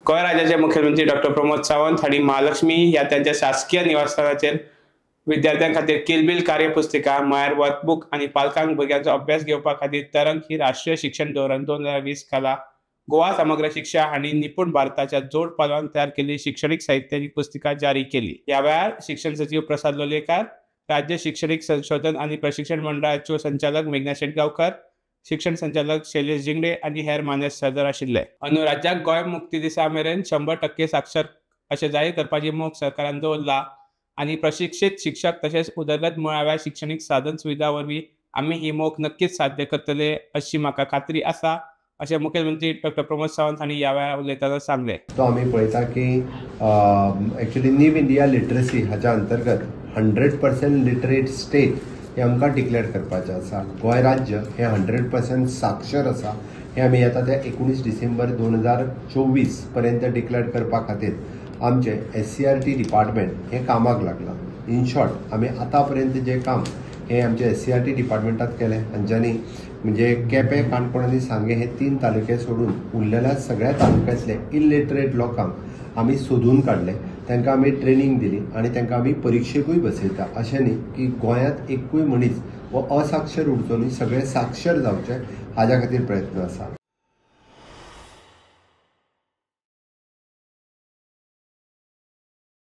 गोंय राज्याचे मुख्यमंत्री डॉ. प्रमोद सावंत हांणी महालक्ष्मी ह्या त्यांच्या शासकीय निवासस्थानाचेर विद्यार्थ्यां खातीर किलबिल कार्यपुस्तिका म्हळ्यार वर्कबूक आनी पालकांक भुरग्यांचो अभ्यास घेवपा खातीर तरंग ही राष्ट्रीय शिक्षण धोरण 2020 खाला गोवा समग्र शिक्षा आनी निपुण भारताच्या जोड पालवान तयार केल्ली शिक्षणीक साहित्याची पुस्तिका जारी केली। ह्या वेळार शिक्षण सचिव प्रसाद लोलयेकर, राज्य शैक्षणिक संशोधन आनी प्रशिक्षण मंडळाच्यो संचालक मेघना शेटगांवकर, शिक्षण संचालक शैलेश जिंगडे आनी हेर मानेस्त हजर आशिल्ले। अंदू राज्याक गोंय मुक्ती दिसा मेरेन 100% साक्षर अशें जाहीर करपाची मोख सरकारान दवरला आनी प्रशिक्षीत शिक्षक तशेंच उदरगत मुळाव्या शिक्षणीक साधन सुविधा वरवीं आमी ही मोख नक्कीच साध्य करतले अशी म्हाका खात्री आसा अशें मुख्यमंत्री डॉ. प्रमोद सावंत हांणी ह्या वेळार उलयतना सांगलें। तो आमी पळयता की एक्चुअली न्यू इंडिया लिटरसी हाच्या अंतर्गत 100% लिटरेट स्टेट हे आमकां डिक्लेअर करपाचें आसा। गोंय राज्य हे 100% साक्षर आसा हे आमी येता ते 19 डिसेंबर 2024 पर्यंत डिक्लेअर करपा खातीर आमचे SCRT डिपार्टमेंट हे कामाक लागला। इन शॉर्ट आमी आतां पर्यंत जे काम हे आमचे SCRT डिपार्टमेंटात केले, हांच्यांनी म्हणजे केपें, काणकोण आनी सांगे हे 3 तालुके सोडून उरलेल्या सगळ्या तालुक्यांतले इलिटरेट लोकांक आमी सोदून काडले, तांकां आमी ट्रेनिंग दिली आनी तांकां आमी परिक्षेकूय बसयता। अशें न्ही की गोंयांत एकूय मनीस हो असाक्षर उरचो न्ही, सगळे साक्षर जावचे हाज्या खातीर प्रयत्न आसा।